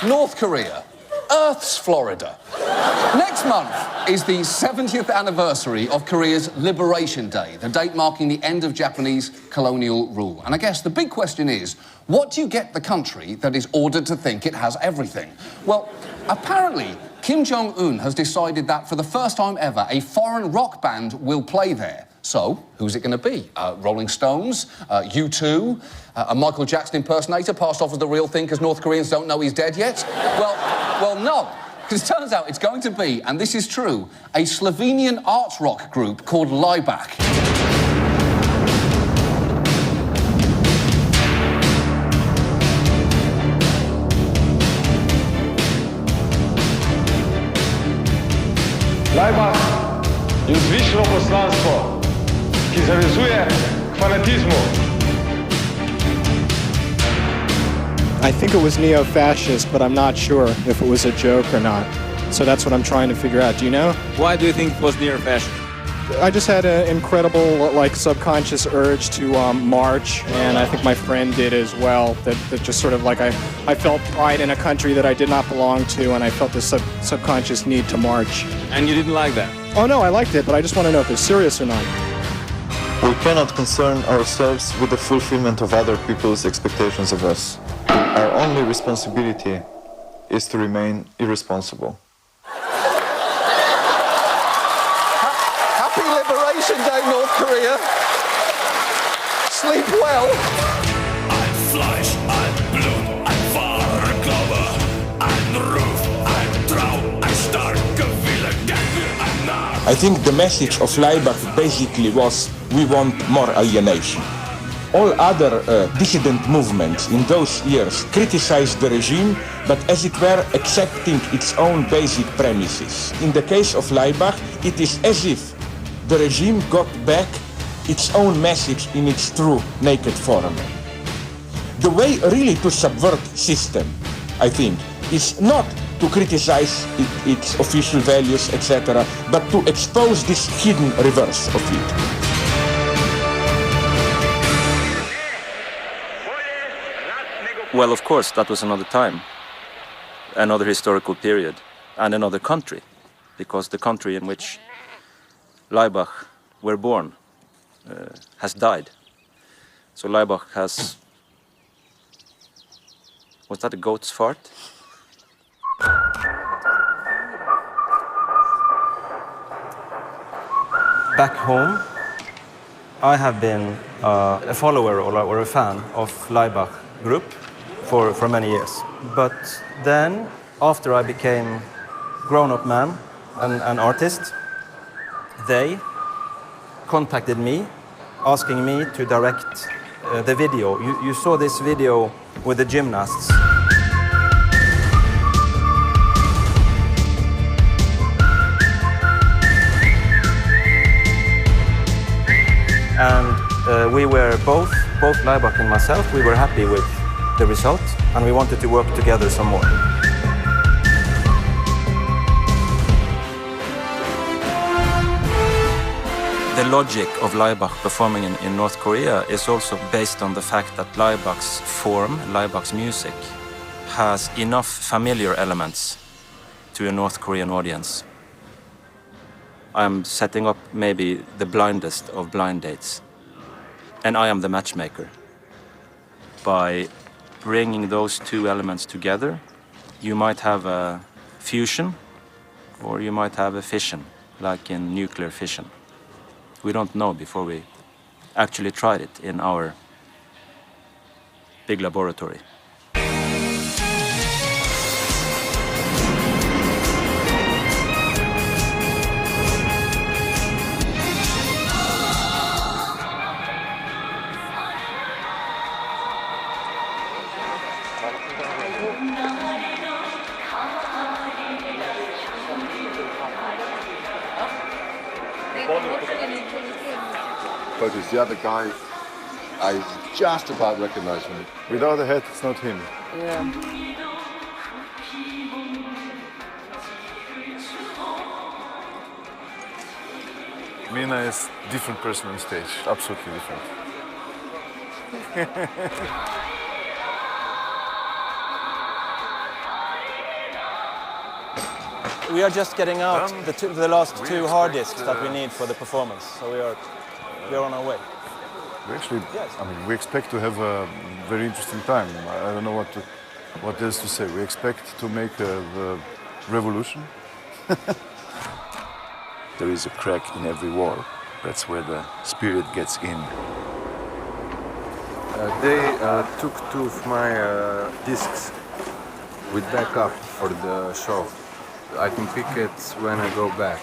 North Korea. Earth's Florida. Next month is the 70th anniversary of Korea's Liberation Day, the date marking the end of Japanese colonial rule. And I guess the big question is, what do you get the country that is ordered to think it has everything? Well, apparently, Kim Jong-un has decided that for the first time ever, a foreign rock band will play there. So, who's it going to be? Rolling Stones? U2? A Michael Jackson impersonator passed off as the real thing because North Koreans don't know he's dead yet? Well, no. Because it turns out it's going to be, and this is true, a Slovenian art rock group called Laibach. Laibach je vzvišeno poslanstvo, ki zavezuje k fanatizmu. I think it was neo-fascist, but I'm not sure if it was a joke or not. So that's what I'm trying to figure out. Do you know? Why do you think it was neo-fascist? I just had an incredible, subconscious urge to march, and I think my friend did as well. That just sort of I felt pride in a country that I did not belong to, and I felt this subconscious need to march. And you didn't like that? Oh no, I liked it, but I just want to know if they're serious or not. We cannot concern ourselves with the fulfillment of other people's expectations of us. Our only responsibility is to remain irresponsible. Happy Liberation Day, North Korea. Sleep well. Ein Fleisch, ein Blut, ein wahrer Glaube, ein Ruf, ein Traum, ein starker Wille, ein Narr. I think the message of Laibach basically was, we want more alienation. All other dissident movements in those years criticized the regime, but as it were accepting its own basic premises. In the case of Laibach, it is as if the regime got back its own message in its true naked form. The way really to subvert system, I think, is not to criticize its official values, etc., but to expose this hidden reverse of it. Well, of course, that was another time, another historical period, and another country, because the country in which Laibach were born has died. So Laibach has... Was that a goat's fart? Back home, I have been a follower or a fan of Laibach group for many years. But then, after I became grown-up man and an artist, they contacted me, asking me to direct the video. You saw this video with the gymnasts. And we were both Laibach and myself, we were happy with the result, and we wanted to work together some more. The logic of Laibach performing in North Korea is also based on the fact that Laibach's form, Laibach's music, has enough familiar elements to a North Korean audience. I'm setting up maybe the blindest of blind dates, and I am the matchmaker. By bringing those two elements together, you might have a fusion, or you might have a fission, like in nuclear fission. We don't know before we actually tried it in our big laboratory. But it's the other guy I just about recognize him. Without a head, it's not him. Yeah. Mina is a different person on stage, absolutely different. We are just getting out the last two hard disks that we need for the performance. So we are on our way. We actually, I mean, we expect to have a very interesting time. I don't know what else to say. We expect to make a revolution. There is a crack in every wall. That's where the spirit gets in. They took two of my discs with backup for the show. I can pick it when I go back.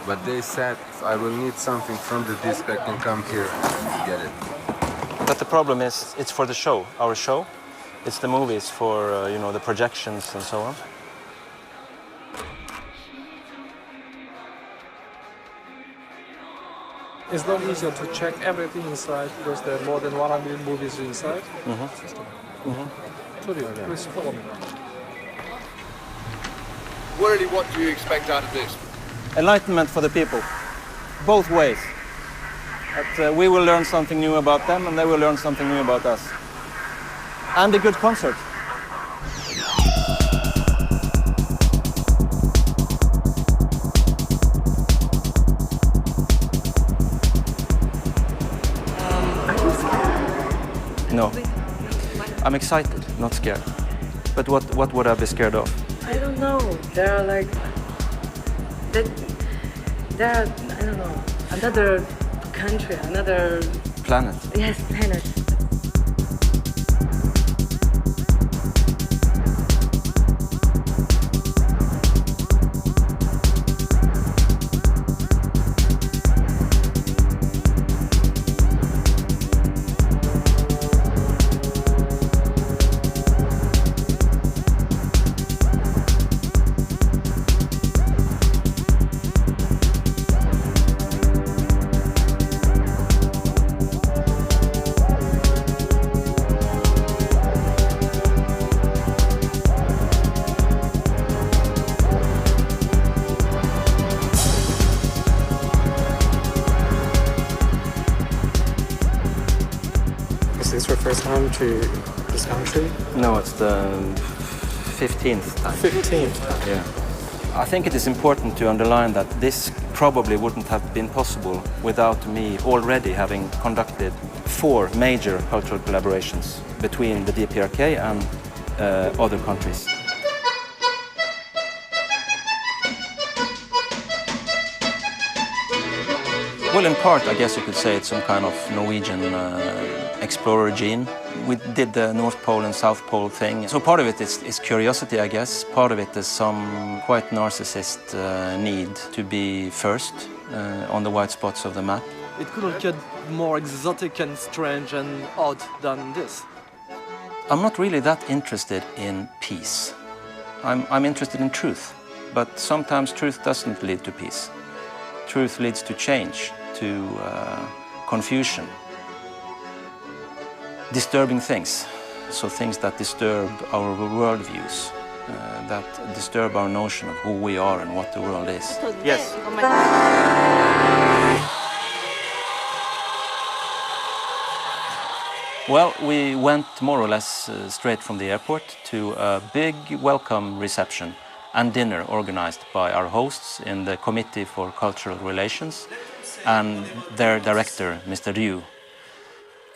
But they said I will need something from the disc, I can come here and get it. But the problem is, it's for the show, our show. It's the movies for, you know, the projections and so on. It's not easier to check everything inside because there are more than 100 movies inside. Please follow me. What do you expect out of this? Enlightenment for the people, both ways. That we will learn something new about them and they will learn something new about us. And a good concert. No. I'm excited, not scared. But what would I be scared of? I don't know. There are like... There are, I don't know, another country, another... Planet. Yes, planet. Is this your first time to this country? No, it's the 15th time. 15th? Yeah. I think it is important to underline that this probably wouldn't have been possible without me already having conducted 4 major cultural collaborations between the DPRK and other countries. Well, in part, I guess you could say it's some kind of Norwegian explorer gene. We did the North Pole and South Pole thing. So part of it is curiosity, I guess. Part of it is some quite narcissist need to be first on the white spots of the map. It couldn't get more exotic and strange and odd than this. I'm not really that interested in peace. I'm interested in truth. But sometimes truth doesn't lead to peace. Truth leads to change, to confusion. Disturbing things, so things that disturb our worldviews, that disturb our notion of who we are and what the world is. Yes. Well, we went more or less straight from the airport to a big welcome reception and dinner organized by our hosts in the Committee for Cultural Relations and their director, Mr. Ryu.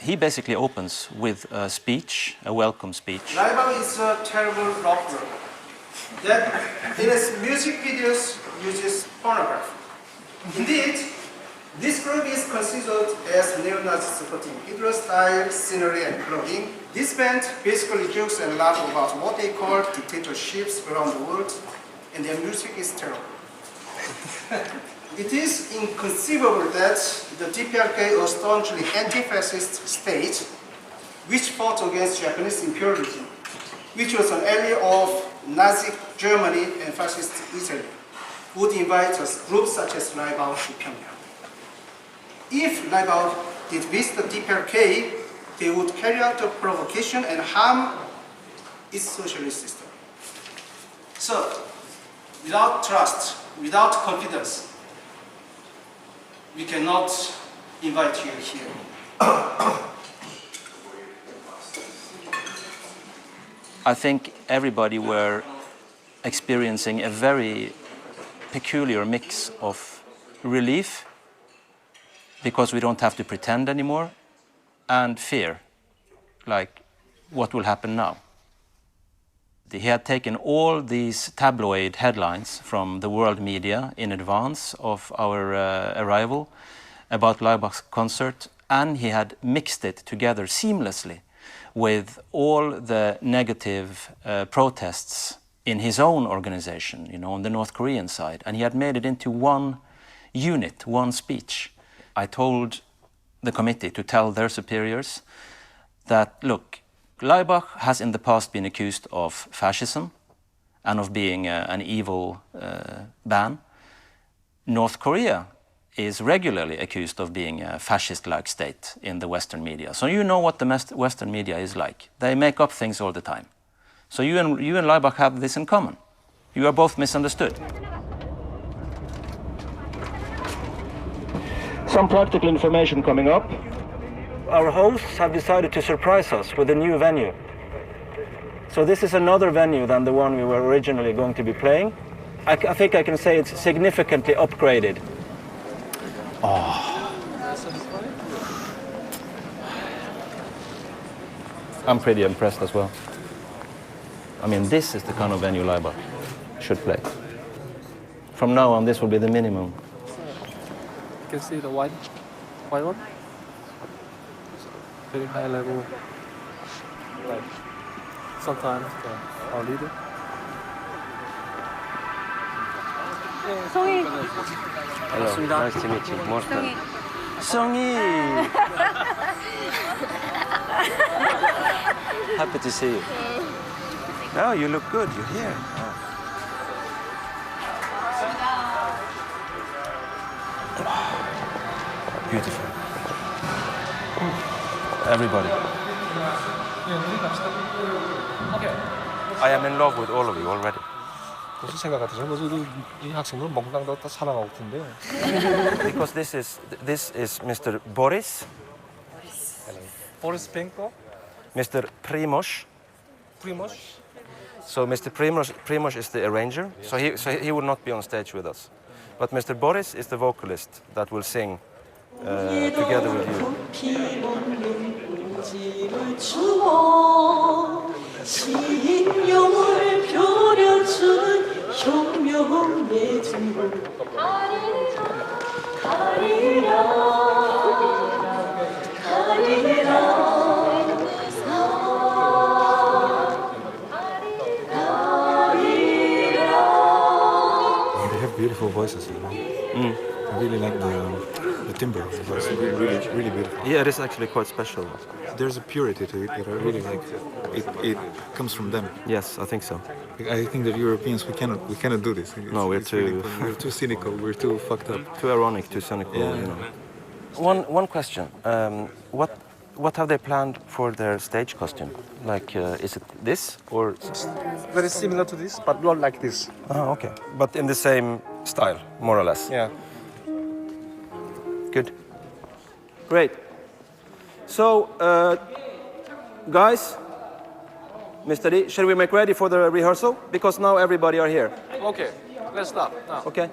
He basically opens with a speech, a welcome speech. Laibach is a terrible rock group that in its music videos uses pornography. Indeed, this group is considered as neo-Nazi supporting Hitler-style scenery and clothing. This band basically jokes and laughs about what they call dictatorships around the world, and their music is terrible. It is inconceivable that the DPRK, a staunchly anti-fascist state, which fought against Japanese imperialism, which was an ally of Nazi Germany and fascist Italy, would invite a group such as Laibach to Pyongyang. If Laibach did visit the DPRK, they would carry out a provocation and harm its socialist system. So, without trust, without confidence, we cannot invite you here. I think everybody were experiencing a very peculiar mix of relief, because we don't have to pretend anymore, and fear, like what will happen now. He had taken all these tabloid headlines from the world media in advance of our arrival about Laibach's concert, and he had mixed it together seamlessly with all the negative protests in his own organization, you know, on the North Korean side, and he had made it into one unit, one speech. I told the committee to tell their superiors that, look, Laibach has in the past been accused of fascism and of being an evil band. North Korea is regularly accused of being a fascist-like state in the Western media. So you know what the Western media is like. They make up things all the time. So you and Laibach have this in common. You are both misunderstood. Some practical information coming up. Our hosts have decided to surprise us with a new venue. So this is another venue than the one we were originally going to be playing. I think I can say it's significantly upgraded. Oh. I'm pretty impressed as well. I mean, this is the kind of venue Laibach should play. From now on, this will be the minimum. You can see the white one. Very high level. Like sometimes our leader. 성희. Hello, nice to meet you. Morten. Songi. Happy to see you. No, you look good. You're here. Beautiful. Everybody. I am in love with all of you already. 무슨 생각 같으세요? 이 학생들 몽땅 다 사랑하고 있던데요. Because this is Mr. Boris. Boris Penko. Mr. Primoz. Primoz. So Mr. Primoz is the arranger. So he will not be on stage with us. But Mr. Boris is the vocalist that will sing together with you. They have beautiful voices. You know? I really like the timbre of the voice. Really beautiful. Yeah, it is actually quite special. There's a purity to it that I really like. It comes from them. Yes, I think so. I think that Europeans we cannot do this. No, we're too we're too cynical. We're too fucked up. Too ironic, too cynical. Yeah. You know. One question. What have they planned for their stage costume? Like, is it this or? Very similar to this, but not like this. Oh, okay. But in the same style, more or less. Yeah. Good. Great. So, guys, Mr. D, shall we make ready for the rehearsal? Because now everybody are here. Okay, let's start now. Okay.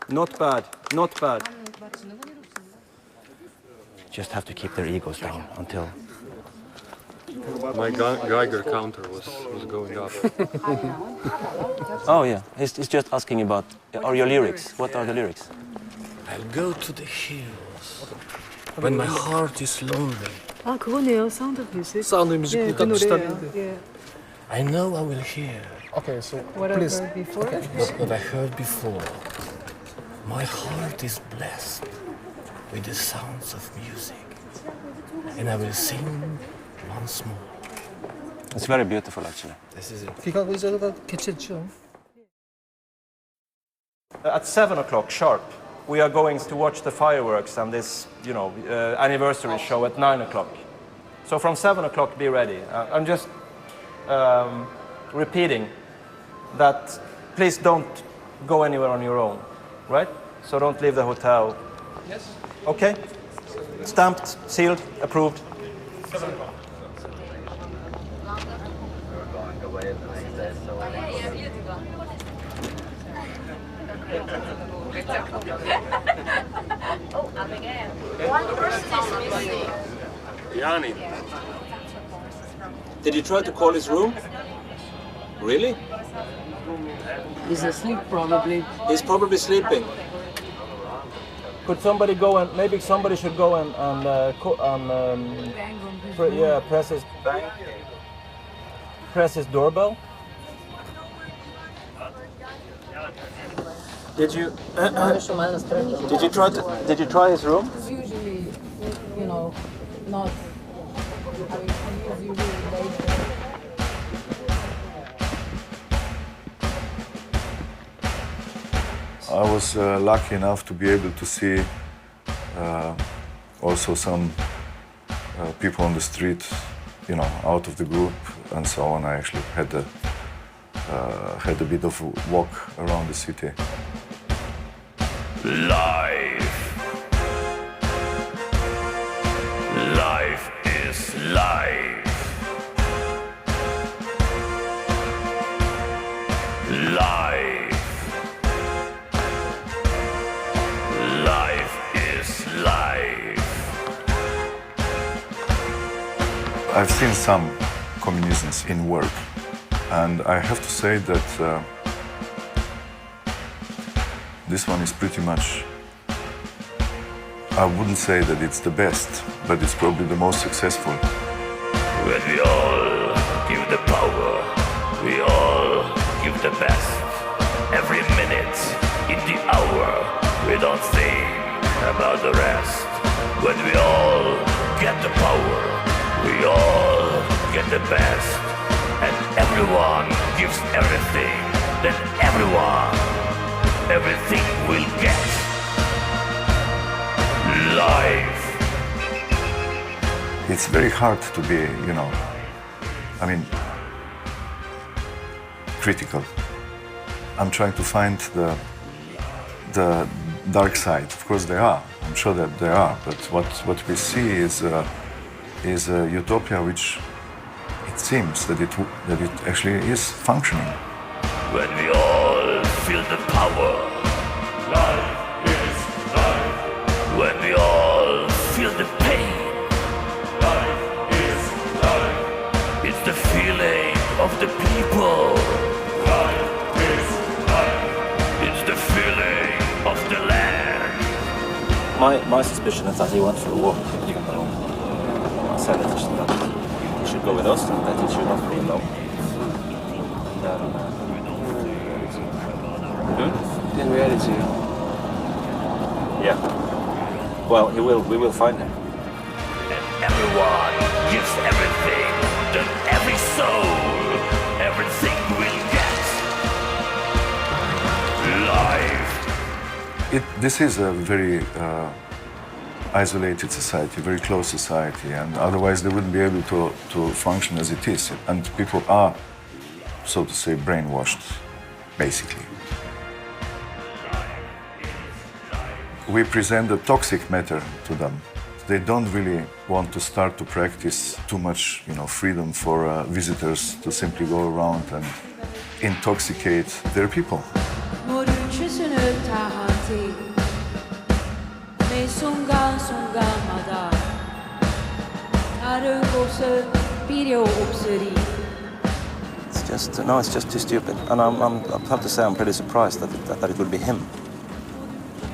Not bad, not bad. Just have to keep their egos down until... My Geiger counter was going up. Oh yeah, he's just asking about, are your lyrics? What are the lyrics? I'll go to the hills when my heart is lonely. 아 그거네요. Sound of Music. Sound of Music. 예, 그 노래예요. 예. I know I will hear. Okay, so What please. I heard before. What I heard before. My heart is blessed with the sounds of music, and I will sing once more. It's very beautiful, actually. This is it. 기가 의자가 괜찮죠? At 7 o'clock sharp, we are going to watch the fireworks and this, anniversary show at 9 o'clock. So from 7 o'clock, be ready. I'm just repeating that please don't go anywhere on your own, right? So don't leave the hotel. Yes. Okay? Stamped, sealed, approved. 7 o'clock. One person is missing. Yanni. Did you try to call his room? Really? He's asleep probably. He's probably sleeping. Could somebody go and maybe somebody should go and press his doorbell? Did you try his room? It's usually, not. I mean, he usually late. I was lucky enough to be able to see also some people on the street, out of the group and so on. I actually had a bit of a walk around the city. Life is life. Life is life. I've seen some communisms in work, and I have to say that this one is pretty much, I wouldn't say that it's the best, but it's probably the most successful. When we all give the power, we all give the best. Every minute in the hour, we don't think about the rest. When we all get the power, we all get the best. And everyone gives everything, then everything will get. Life. It's very hard to be, critical. I'm trying to find the dark side. Of course there are. I'm sure that there are. But what we see is a utopia which it seems that it actually is functioning. When we all feel the power, life is life. When we all feel the pain, life is life. It's the feeling of the people, life is life. It's the feeling of the land. My suspicion is that he went for a walk. I said that he should go with us and that he should not be alone. In reality. Yeah. Well, we will find him. And everyone gives everything, then every soul, everything will get. Life. This is a very isolated society, very close society, and otherwise they wouldn't be able to function as it is. And people are, so to say, brainwashed, basically. We present the toxic matter to them. They don't really want to start to practice too much, freedom for visitors to simply go around and intoxicate their people. 모든 최선을 다하지 매 순간순간마다 다른 곳을 필요 없으리. It's just too stupid. And I have to say, I'm pretty surprised that it would be him.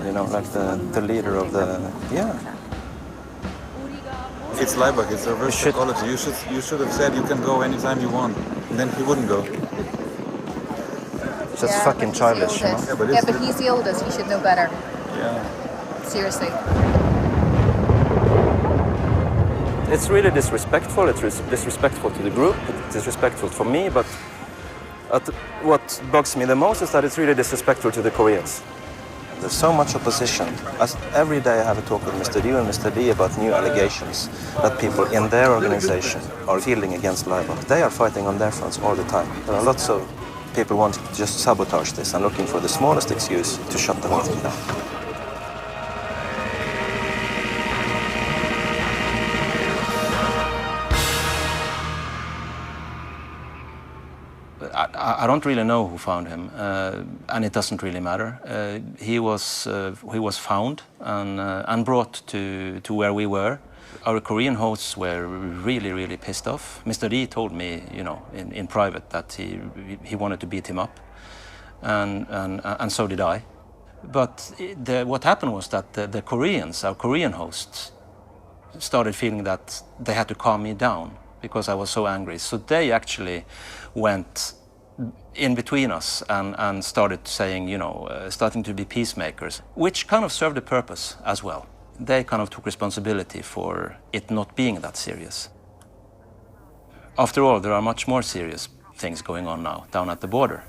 You know, like the leader of the, yeah. It's Laibach, it's reverse psychology. You should have said you can go anytime you want, and then he wouldn't go. It's just fucking childish, you know? But he's the oldest, he should know better. Yeah. Seriously. It's really disrespectful. It's disrespectful to the group. It's disrespectful for me. But what bugs me the most is that it's really disrespectful to the Koreans. There's so much opposition. Every day I have a talk with Mr. Yu and Mr. Lee about new allegations that people in their organization are feeling against Laibach. They are fighting on their fronts all the time. There are lots of people wanting to just sabotage this and looking for the smallest excuse to shut the whole thing down. I don't really know who found him, and it doesn't really matter. He was found and brought to where we were. Our Korean hosts were really, really pissed off. Mr. Lee told me, you know, in private that he wanted to beat him up, and so did I. But what happened was that the Koreans, our Korean hosts, started feeling that they had to calm me down because I was so angry. So they actually went in between us and started saying, you know, starting to be peacemakers, which kind of served a purpose as well. They kind of took responsibility for it not being that serious. After all, there are much more serious things going on now down at the border.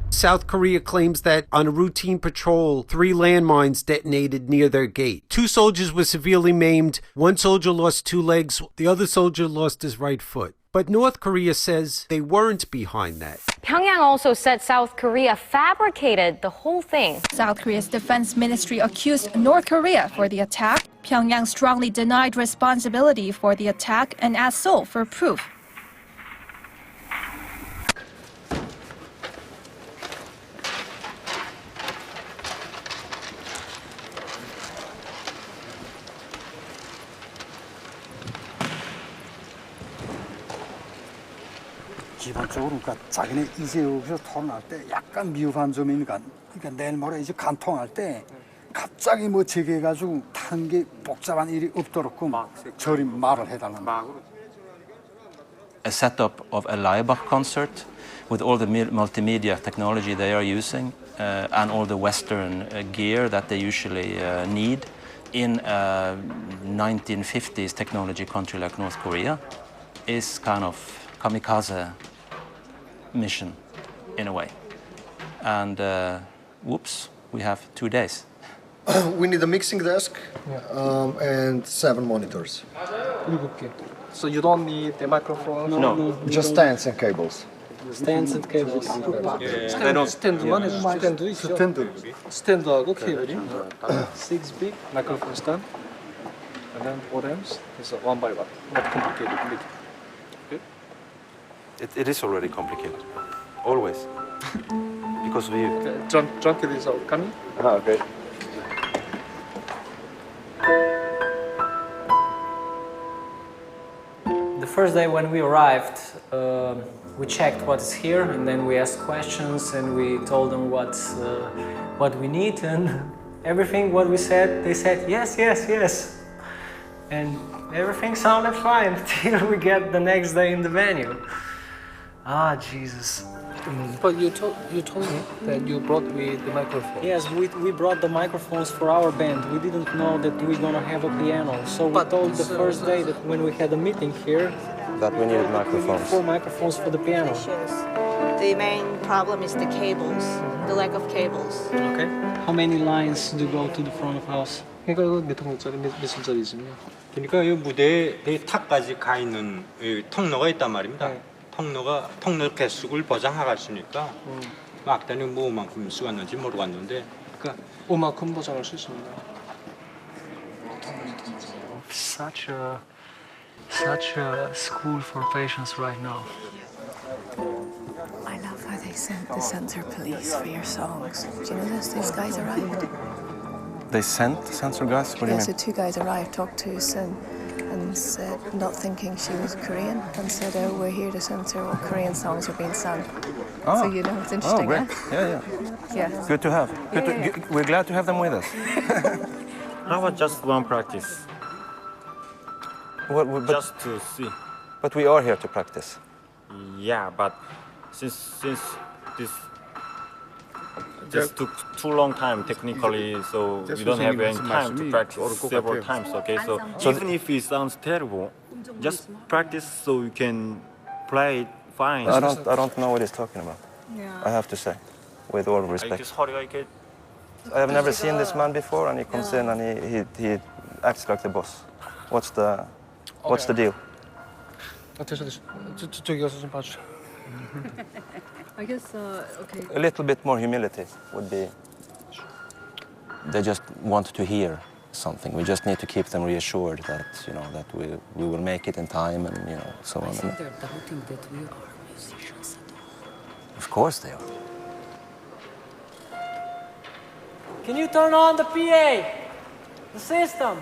South Korea claims that on a routine patrol, 3 landmines detonated near their gate. 2 soldiers were severely maimed. 1 soldier lost 2 legs. The other soldier lost his right foot. But North Korea says they weren't behind that. Pyongyang also said South Korea fabricated the whole thing. South Korea's defense ministry accused North Korea for the attack. Pyongyang strongly denied responsibility for the attack and asked Seoul for proof. 기본적으로 그러니까 자기네 이제 여기서 토론할 때 약간 미흡한 점이 그러니까 내일 모레 이제 간통할 때 갑자기 뭐 제기해가지고 타는 게 복잡한 일이 없도록 저리 말을 해달라는 거예요. A setup of a Laibach concert with all the multimedia technology they are using and all the Western gear that they usually need in a 1950s technology country like North Korea is kind of kamikaze mission in a way. And whoops, we have 2 days. We need a mixing desk and 7 monitors. So you don't need the microphone? No. Just stands and cables. Stands and cables. 스탠드만 해주세요. 스탠드 있죠? 스탠드하고 케이블이 6 big microphone stand and then 4 amps. So 1 by 1. Not complicated. It is already complicated, always, because of you. Okay. Junket is coming. Okay. The first day when we arrived, we checked what's here, and then we asked questions, and we told them what we need, and everything what we said, they said yes, yes, yes, and everything sounded fine till we get the next day in the venue. Ah, Jesus. But you told me that you brought with the microphone. Yes, we brought the microphones for our band. We didn't know that we're gonna have a piano. So we told the first day that when we had a meeting here, that we needed microphones. 4 microphones for the piano. The main problem is the cables, the lack of cables. Okay. How many lines do go to the front of house? 그러니까 이거 몇 통짜리 몇 층짜리지요? 그러니까 이 무대의 탑까지 가 있는 통로가 있단 말입니다. 통로 개수를 보장할 수 있으니까 악단이 뭐만큼 쓰았는지 모르겠는데 그러니까 5만큼 보장할 수 있습니다. Such a school for patients right now. I love sent the censor police for your songs. Do you know this? These guys arrived. They sent censor guys? What do you Yeah, mean? so two guys arrived, talked to Sin, and said, not thinking she was Korean, and said, oh, we're here to censor what Korean songs are being sung. Oh. So you know, it's interesting, great. yeah? Yeah. Good to have. We're glad to have them with us. How about just one practice? Just to see. But we are here to practice. Yeah, but since this just took too long time technically, so we don't have any time to practice several times. Okay, so even if it sounds terrible, just practice so you can play it fine. I don't know what he's talking about. I have to say, with all respect. I have never seen this man before, and he comes in and he acts like the boss. What's the deal? 저기 가서 좀 봐줘. I guess, okay. A little bit more humility would be. They just want to hear something. We just need to keep them reassured that that we will make it in time, and so on. I think they're doubting that we are musicians at all. Of course they are. Can you turn on the PA? The system?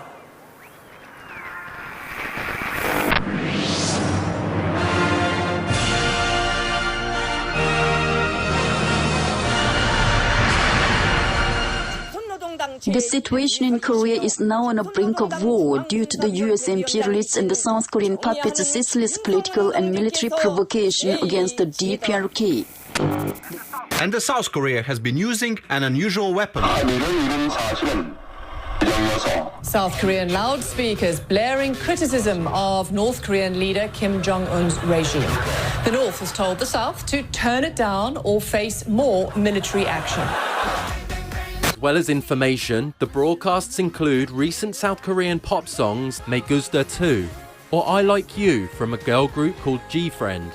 The situation in Korea is now on the brink of war due to the US imperialists and the South Korean puppets' ceaseless political and military provocation against the DPRK. And the South Korea has been using an unusual weapon. South Korean loudspeakers blaring criticism of North Korean leader Kim Jong-un's regime. The North has told the South to turn it down or face more military action. As well as information, the broadcasts include recent South Korean pop songs Me Gusta Too, or I Like You from a girl group called G-Friend.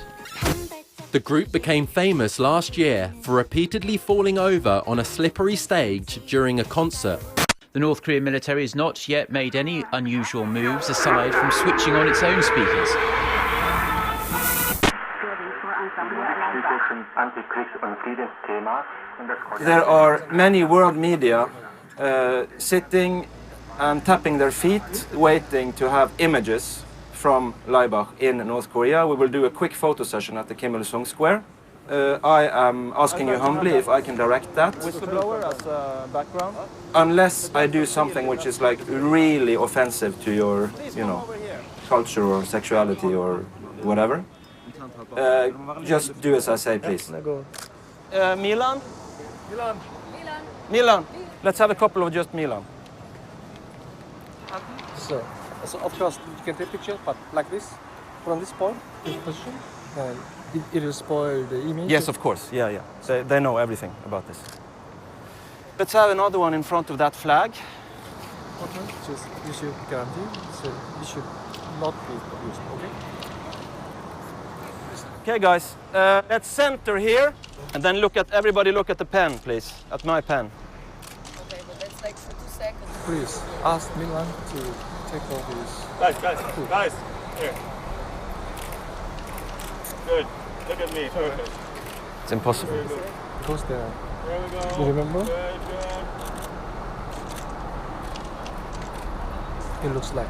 The group became famous last year for repeatedly falling over on a slippery stage during a concert. The North Korean military has not yet made any unusual moves aside from switching on its own speakers. There are many world media sitting and tapping their feet, waiting to have images from Laibach in North Korea. We will do a quick photo session at the Kim Il-sung Square. I am asking you humbly if I can direct that. Whistleblower as a background? Unless I do something which is like really offensive to your, culture or sexuality or whatever. Just do as I say, please. Milan? Milan. Let's have a couple of just Milan. So of course you can take a picture, but like this, from this point, this position, and it will spoil the image. Yes, of course. Yeah. They know everything about this. Let's have another one in front of that flag. Okay, just you should guarantee, so you should not be used, okay? Okay, guys, let's center here, and then everybody look at the pen, please, at my pen. Okay, but that's like for 2 seconds. Please, ask Milan to take all these. Guys, here. Good, look at me, perfect. It's impossible. Because there. There we go. Do you remember? Good. It looks like.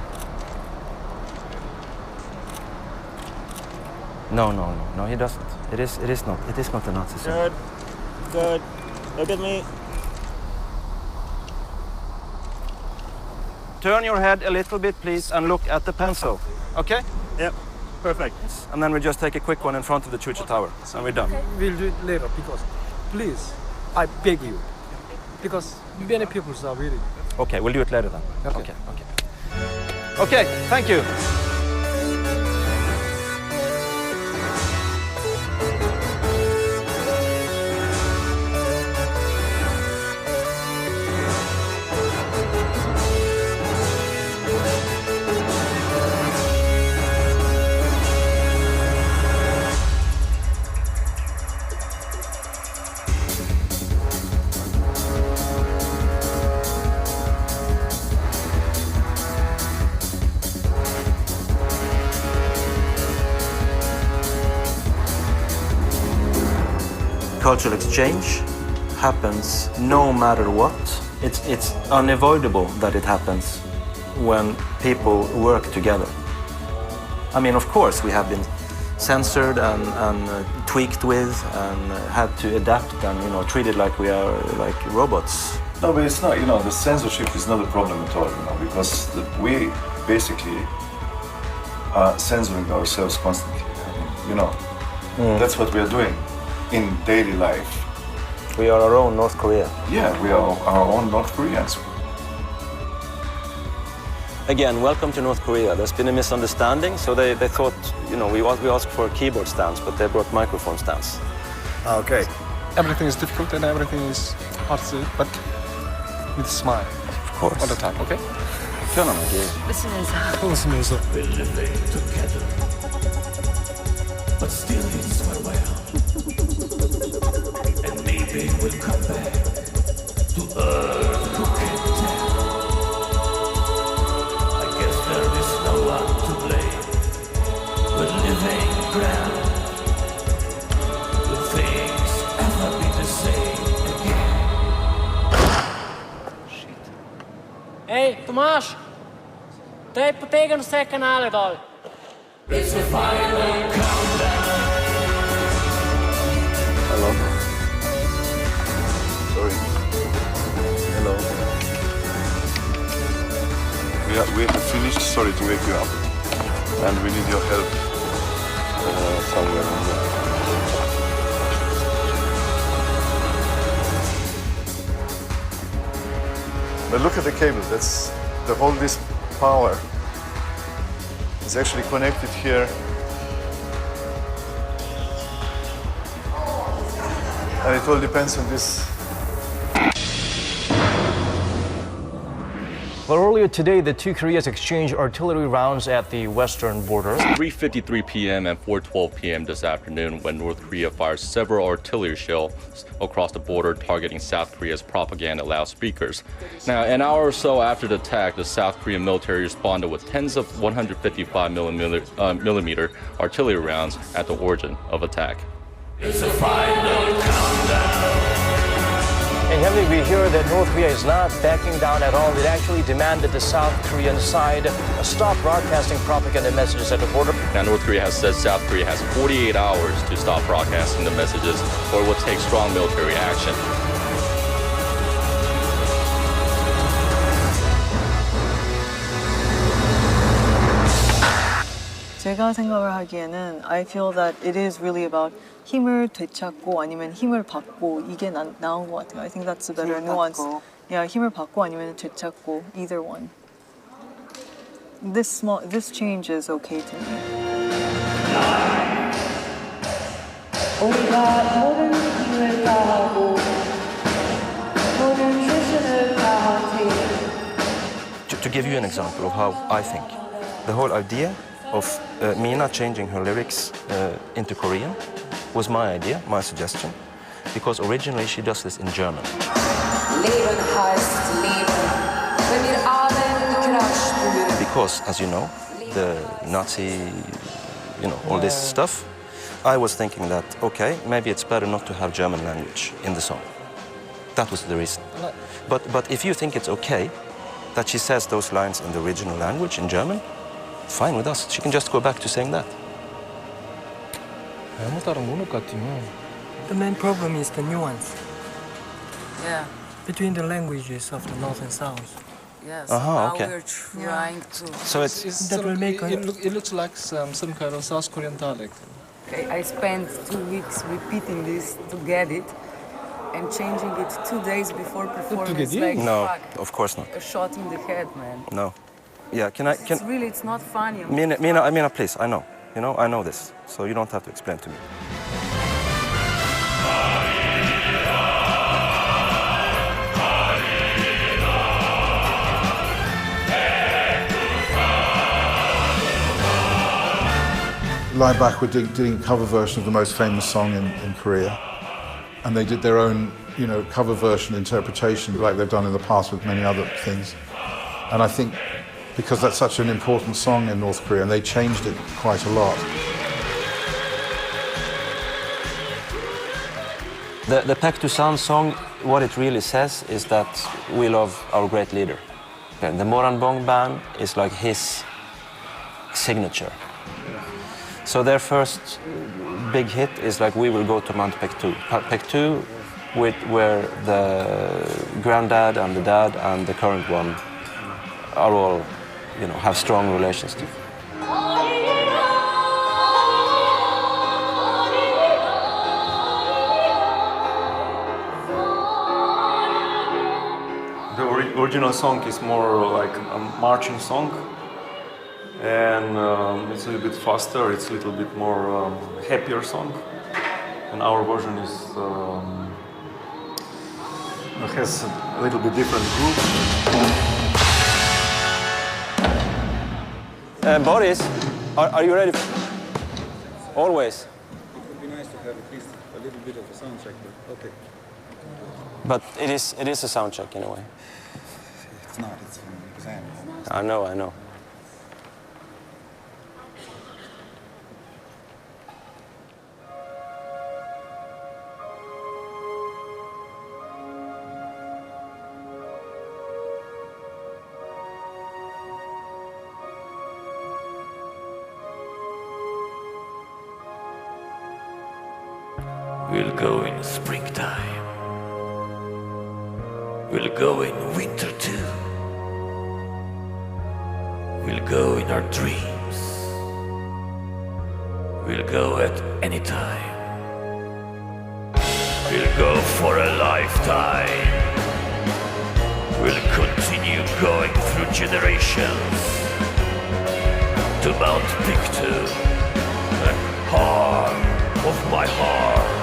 No, he doesn't. It is not a Nazi symbol. Good. Look at me. Turn your head a little bit, please, and look at the pencil. Okay? Yep. Perfect. And then we just take a quick one in front of the Chucha Tower, and we're done. We'll do it later because, please, I beg you, because many people are waiting. Okay, we'll do it later then. Okay, thank you. cultural exchange happens no matter what. It's unavoidable that it happens when people work together. I mean, of course, we have been censored and tweaked with and had to adapt and, treated like we are like robots. No, but it's not, the censorship is not a problem at all, because we basically are censoring ourselves constantly, That's what we are doing in daily life. We are our own North Korea. Yeah, we are our own North Koreans. Again, welcome to North Korea. There's been a misunderstanding, so they thought, we asked for keyboard stands, but they brought microphone stands. Okay. Everything is difficult and everything is hard to do, but with a smile. Of course. All the time, okay? 편안하게. 웃으면서. But still it's farewell. And maybe we'll come back to earth who can tell. I guess there is no one to blame. We're living ground. Will things ever be the same again? Hey, Tomasz! Daj potegni vse kanale dol. It's the final countdown. Hello. Sorry. Hello. We have finished. Sorry to wake you up. And we need your help somewhere in there. But look at the cable. That's this power is actually connected here. And it all depends on this. Well, earlier today, the two Koreas exchanged artillery rounds at the western border. 3:53 p.m. and 4:12 p.m. this afternoon when North Korea fires several artillery shells across the border targeting South Korea's propaganda loudspeakers. Now, an hour or so after the attack, the South Korean military responded with tens of 155 millimeter artillery rounds at the origin of attack. It's the final countdown. And Henry, we hear that North Korea is not backing down at all. It actually demanded the South Korean side stop broadcasting propaganda messages at the border. Now, North Korea has said South Korea has 48 hours to stop broadcasting the messages or will take strong military action. 제가 생각을 하기에는 I feel that it is really about 힘을 되찾고 아니면 힘을 받고 이게 나온 것 같아요. I think that's a better nuance. Yeah, 힘을 받고 아니면 되찾고, either one. This change is okay to me. 우리가 모든 힘을 다하고 모든 최선을 다하지. To give you an example of how I think, the whole idea of Mina changing her lyrics into Korean was my idea, my suggestion, because originally she does this in German. Leben heißt Leben. Wenn wir alle Crash spüren. Because, as you know, the Nazi, all this stuff, I was thinking that, okay, maybe it's better not to have German language in the song. That was the reason. But if you think it's okay that she says those lines in the original language, in German, fine with us. She can just go back to saying that. The main problem is the nuance. Yeah. Between the languages of the North and South. Yes. Now okay. we're trying to. So it's that will make it looks like some kind of South Korean dialect. I spent 2 weeks repeating this to get it, and changing it 2 days before performance. Like, no, fuck, of course not. a shot in the head, man. No. Yeah, It's not funny. Mina, please, I know. I know this, so you don't have to explain to me. Laibach were doing a cover version of the most famous song in Korea, and they did their own, cover version interpretation, like they've done in the past with many other things. And I think because that's such an important song in North Korea, and they changed it quite a lot. The Paek Tusan song, what it really says is that we love our great leader. Okay, the Moranbong band is like his signature. So their first big hit is like We Will Go to Mount Paektu. Paektu, where the granddad and the dad and the current one are all, have strong relations to. The original song is more like a marching song, and it's a little bit faster, it's a little bit more happier song, and our version is has a little bit different groove. Boris, are you ready? Always. It would be nice to have at least a little bit of a sound check, but okay. But it is a sound check in a way. It's not, it's an exam. I know. We'll go in springtime. We'll go in winter too. We'll go in our dreams. We'll go at any time. We'll go for a lifetime. We'll continue going through generations to Mount Paektu, the heart of my heart.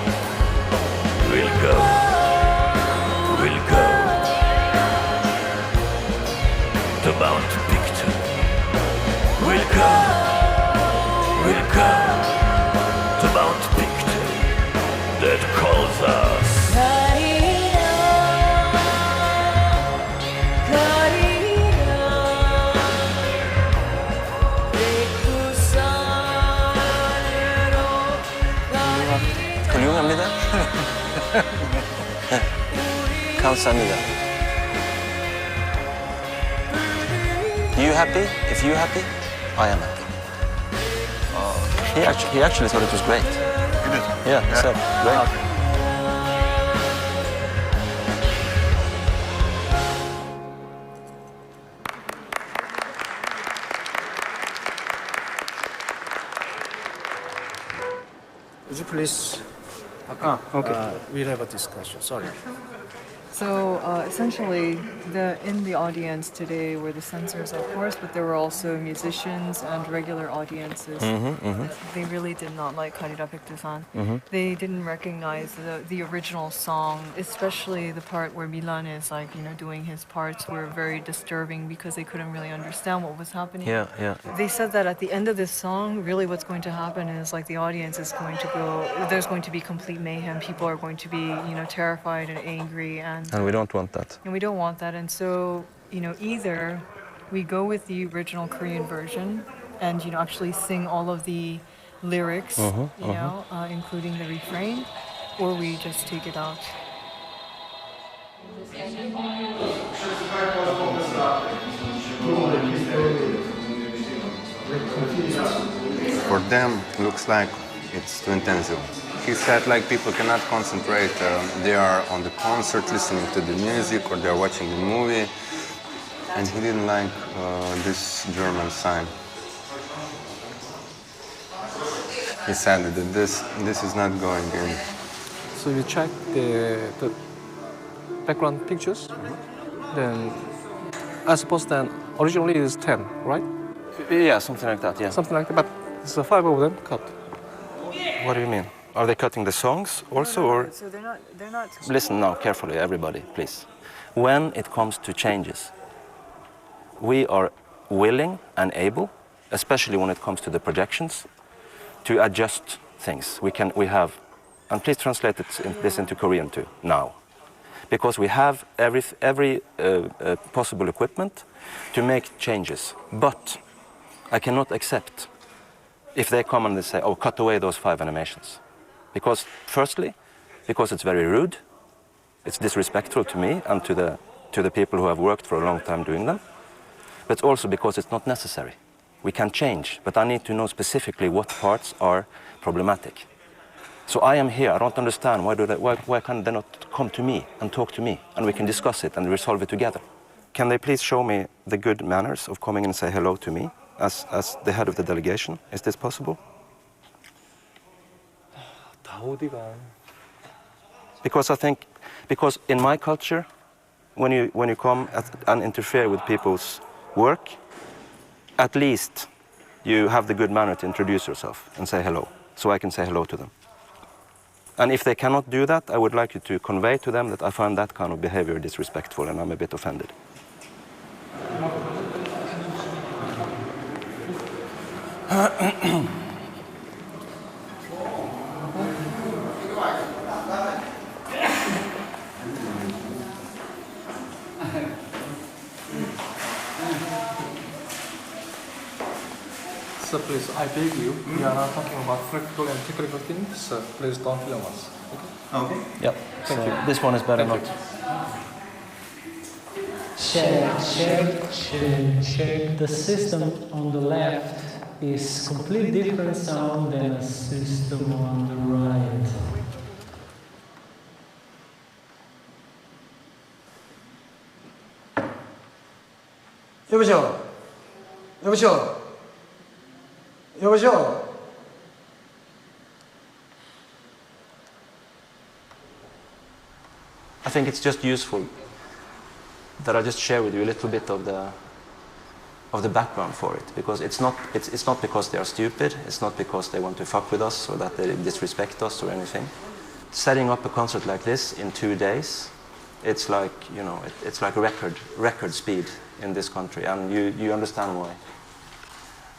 We'll go to Mount Paektu. We'll go to Mount Paektu that calls us. 훌륭합니다. 감사합니다. You happy? If you happy, I am happy. He actually thought it was great. He did? Yeah, he said, great. Okay. Would you please? Okay. We'll have a discussion. Sorry. So essentially, in the audience today were the censors, of course, but there were also musicians and regular audiences. They really did not like Karira Paek Tusan. They didn't recognize the original song, especially the part where Milan is doing his parts were very disturbing because they couldn't really understand what was happening. Yeah. They said that at the end of this song, really what's going to happen is the audience is going to go, there's going to be complete mayhem. People are going to be, terrified and angry and we don't want that. And we don't want that. And so, either we go with the original Korean version and, actually sing all of the lyrics, including the refrain, or we just take it out. For them, looks like it's too intensive. He said people cannot concentrate, they are on the concert listening to the music or they're watching the movie, and he didn't like this German sign. He said that this is not going in. So you check the background pictures, then I suppose then originally it is 10, right? Yeah, something like that, yeah. Something like that, but it's 5 of them cut. What do you mean? Are they cutting the songs also, or? So they're not. Listen now carefully, everybody, please. When it comes to changes, we are willing and able, especially when it comes to the projections, to adjust things. We have, and please translate this into Korean too, now. Because we have every possible equipment to make changes. But I cannot accept if they come and they say, oh, cut away those 5 animations. Because firstly, because it's very rude, it's disrespectful to me and to the people who have worked for a long time doing them, but also because it's not necessary. We can change, but I need to know specifically what parts are problematic. So I am here, I don't understand, why can't they not come to me and talk to me, and we can discuss it and resolve it together? Can they please show me the good manners of coming and say hello to me as the head of the delegation? Is this possible? Because in my culture, when you come and interfere with people's work, at least you have the good manner to introduce yourself and say hello, so I can say hello to them. And if they cannot do that, I would like you to convey to them that I find that kind of behavior disrespectful and I'm a bit offended. So please, I beg you, we are not talking about practical and technical things, so please don't film us. Okay? Yep. Thank you. This one is better Thank not. Check. The system on the left is completely different sound than a system on the right. 여보세요. I think it's just useful that I just share with you a little bit of the background for it, because it's not because they are stupid, it's not because they want to fuck with us or that they disrespect us or anything. Setting up a concert like this in 2 days, it's like, you know, it's like record speed in this country, and you understand why.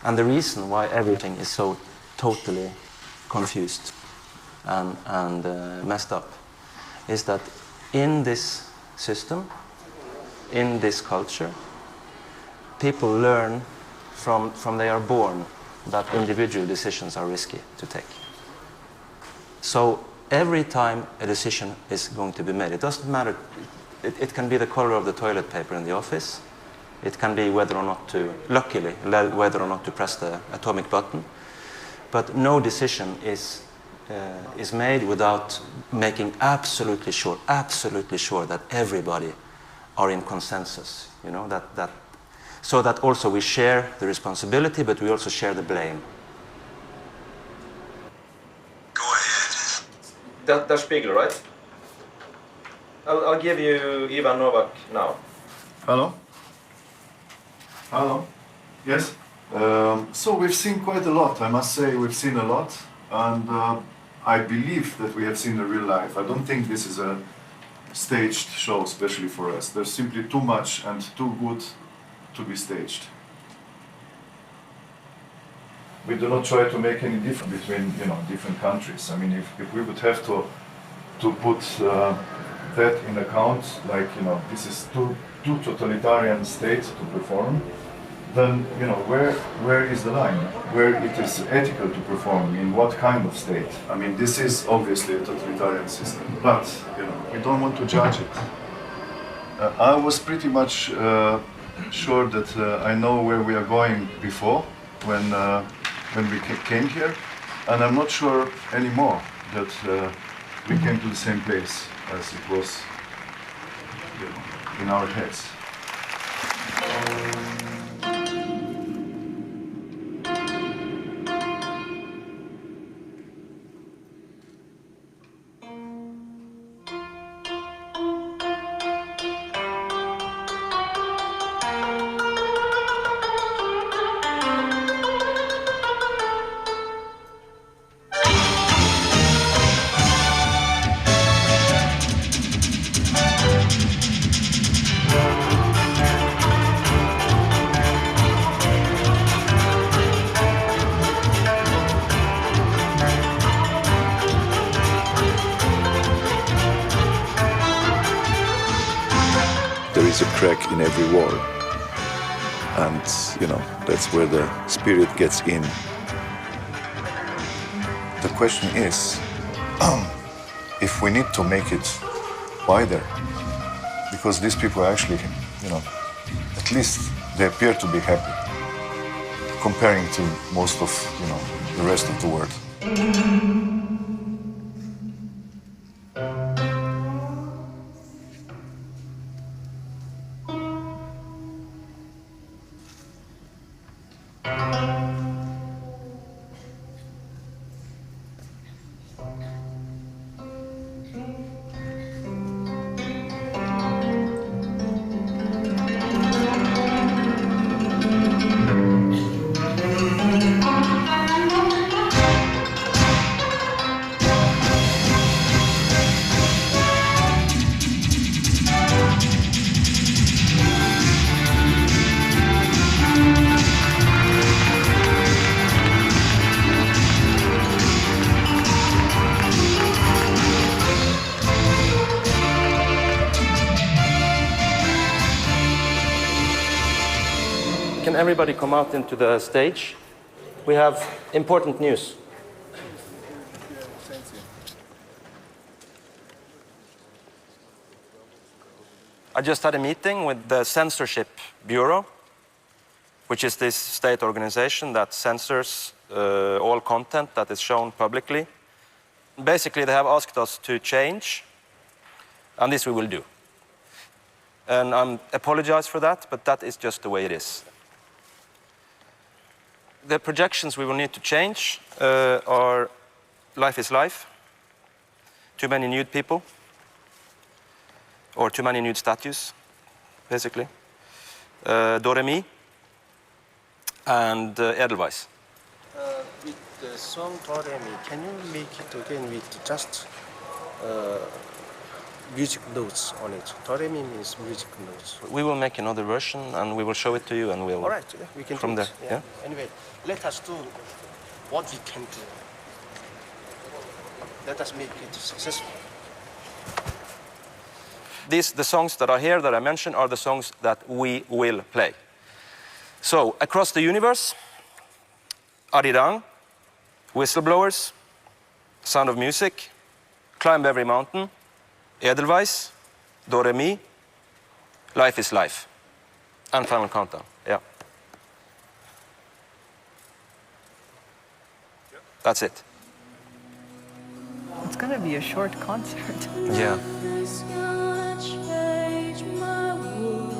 And the reason why everything is so totally confused and messed up is that in this system, in this culture, people learn from they are born that individual decisions are risky to take. So every time a decision is going to be made, it doesn't matter, it can be the color of the toilet paper in the office, it can be whether or not to, luckily, whether or not to press the atomic button, but no decision is made without making absolutely sure that everybody are in consensus, you know, so that also we share the responsibility, but we also share the blame. Go ahead. That's Spiegel, right? I'll give you Ivan Novak now. Hello? Yes? So we've seen quite a lot, I must say we've seen a lot, and I believe that we have seen the real life. I don't think this is a staged show, especially for us. There's simply too much and too good to be staged. We do not try to make any difference between, you know, different countries. I mean, if we would have to put that in account, like, you know, this is two totalitarian states to perform, then, you know, where is the line? Where it is ethical to perform, in what kind of state? I mean, this is obviously a totalitarian system, but, you know, we don't want to judge it. I was pretty much sure that I know where we are going before, when we came here, and I'm not sure anymore that we came to the same place as it was, you know, in our heads. There is a crack in every wall, and you know, that's where the spirit gets in. The question is, if we need to make it wider, because these people are actually, you know, at least they appear to be happy comparing to most of, you know, the rest of the world. Can everybody come out into the stage? We have important news. I just had a meeting with the Censorship Bureau, which is this state organization that censors all content that is shown publicly. Basically, they have asked us to change, and this we will do. And I apologize for that, but that is just the way it is. The projections we will need to change are Life is Life, too many nude people, or too many nude statues, basically. Do Re Mi, and Edelweiss. With the song Do Re Mi, can you make it again with just music notes on it? Do Re Mi means music notes. We will make another version and we will show it to you and we'll... All right, yeah, we can from do there. it. Yeah. Anyway, let us do what we can do. Let us make it successful. The songs that are here that I mentioned are the songs that we will play. So, Across the Universe, Arirang, Whistleblowers, Sound of Music, Climb Every Mountain, Edelweiss, Do Re Mi, Life is Life, and Final Countdown. Yeah. That's it. It's gonna be a short concert. Yeah. Nothing's gonna change my world.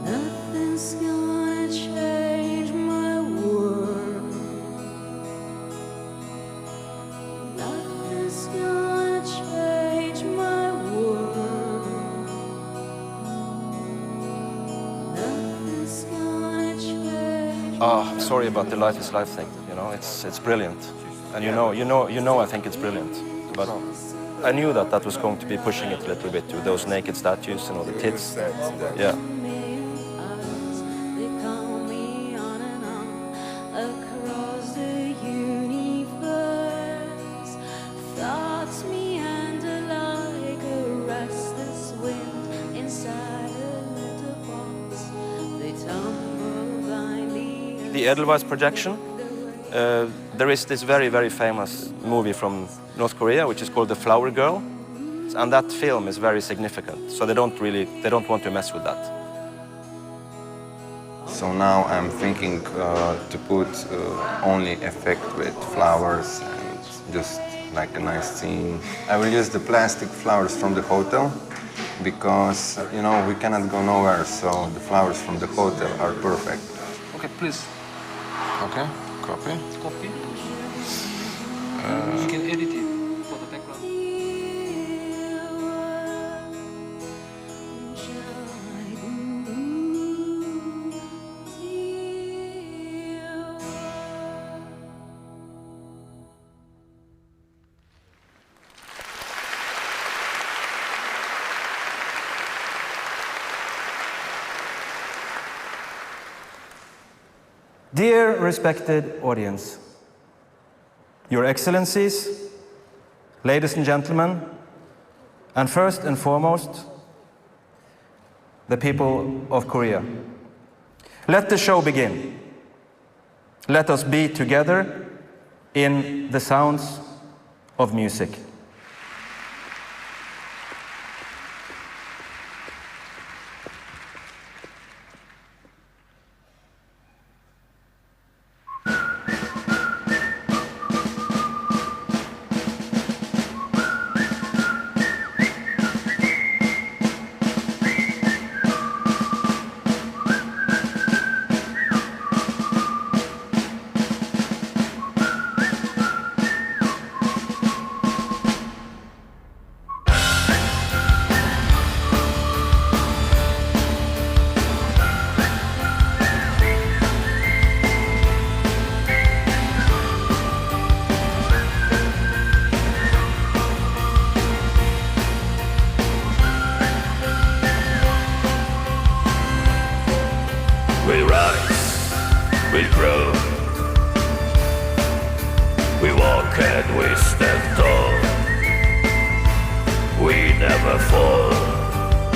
Nothing's gonna change my world. Nothing's gonna change. Oh, sorry about the Life is Life thing. You know, it's brilliant, and you know, I think it's brilliant. But I knew that was going to be pushing it a little bit with those naked statues and all the tits. Yeah. Across the universe, thoughts meander like a restless wind inside a little box. They tumble blindly. The Edelweiss projection. There is this very, very famous movie from North Korea, which is called The Flower Girl, and that film is very significant. So they don't want to mess with that. So now I'm thinking to put only effect with flowers and just like a nice scene. I will use the plastic flowers from the hotel because, you know, we cannot go nowhere, so the flowers from the hotel are perfect. Okay, please. Okay, copy. Copy. You can edit it for the background. Dear respected audience, Your Excellencies, ladies and gentlemen, and first and foremost, the people of Korea. Let the show begin. Let us be together in the sounds of music. We rise, we grow, we walk and we stand tall. We never fall,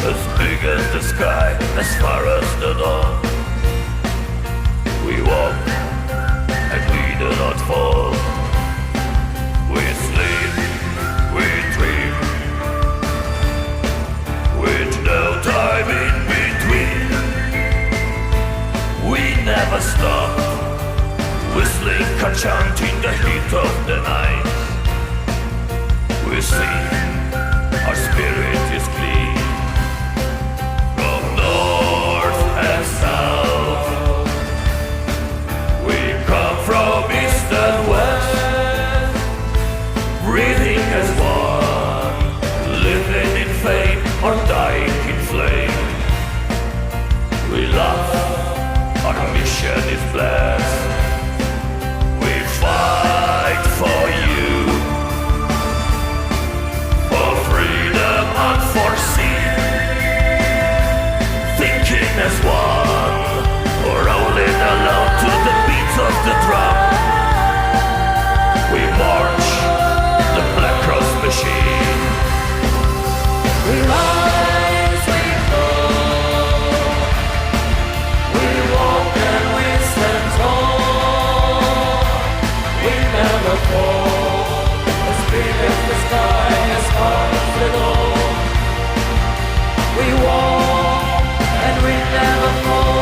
as big as the sky, as far as the dawn. We walk and we do not fall. We sleep, we dream, with no time in between. We never stop, whistling a chant in the heat of the night. We sing, our spirit is clean, from north and south. We come from east and west, breathing as one, living in fame or dying in flame. We love, our mission is blessed. We fight for you, for freedom unforeseen. Thinking as one, rolling alone to the beats of the drum. We march, the Black Cross machine. We rise, we fall. We walk and we stand tall. We never fall, as big as the sky, as far as the dawn. We walk and we never fall.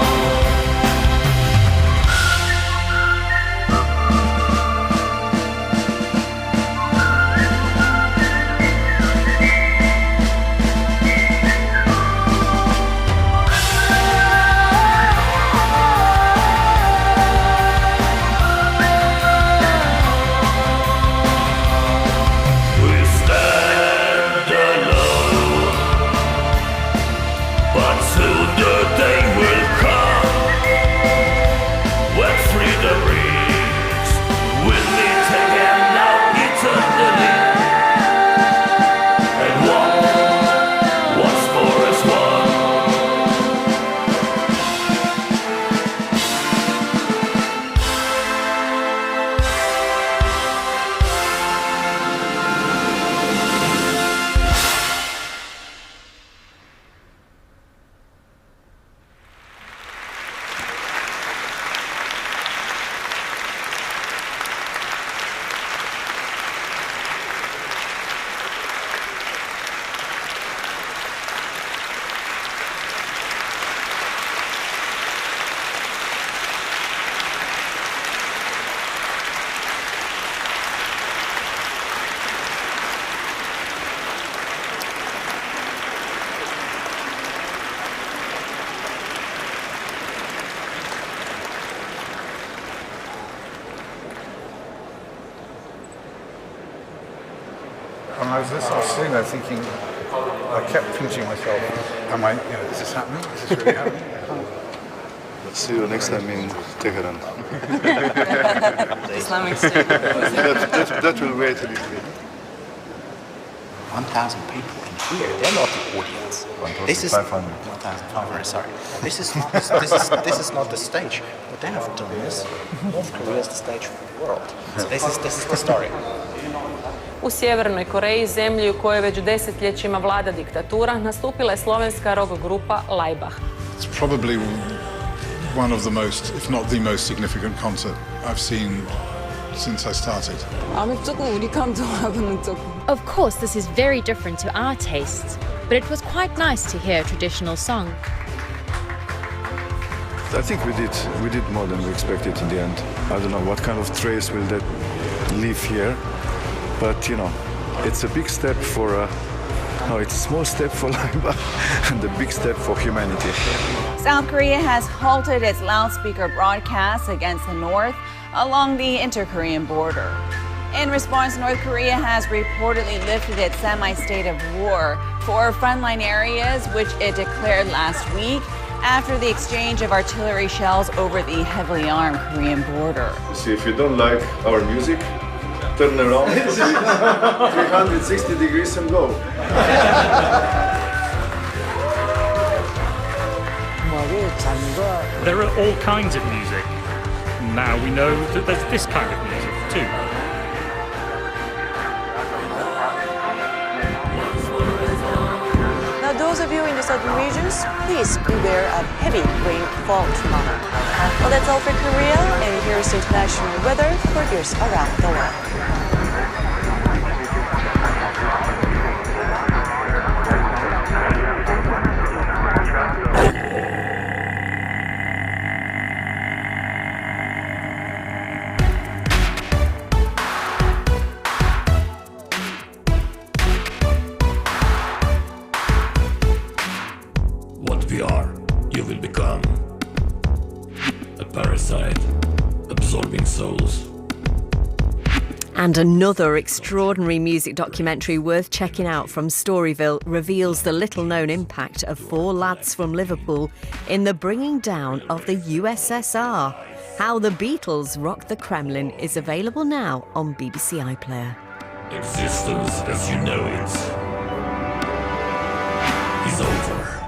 And I was sitting there thinking, I kept pinching myself, am I, is this happening? Is this really happening? See you next time in Tehran. Islamic State. that will wait a little bit. 1,000 people in here, they're not the audience. This is 1,500, sorry. This is not the stage. What they have done is, North Korea is the stage for the world. So this is the story. U Sjevernoj Koreji, zemlji u kojoj već desetljećima vlada diktatura, nastupila je slovenska rock grupa Laibach. It's probably one of the most, if not the most significant concert I've seen since I started. Of course, this is very different to our tastes, but it was quite nice to hear a traditional song. I think we did more than we expected in the end. I don't know what kind of trace will that leave here, but you know, it's a big step for it's a small step for Laibach and a big step for humanity. South Korea has halted its loudspeaker broadcasts against the North along the inter-Korean border. In response, North Korea has reportedly lifted its semi-state of war for frontline areas, which it declared last week after the exchange of artillery shells over the heavily armed Korean border. See, if you don't like our music, turn around 360 degrees and go. There are all kinds of music. Now we know that there's this kind of music too. Now those of you in the southern regions, please beware of heavy rainfall tomorrow. Well, that's all for Korea, and here's international weather for viewers around the world. What we are, you will become. A parasite, absorbing souls. And another extraordinary music documentary worth checking out from Storyville reveals the little-known impact of 4 lads from Liverpool in the bringing down of the USSR. How the Beatles rocked the Kremlin is available now on BBC iPlayer. Existence as you know it is over.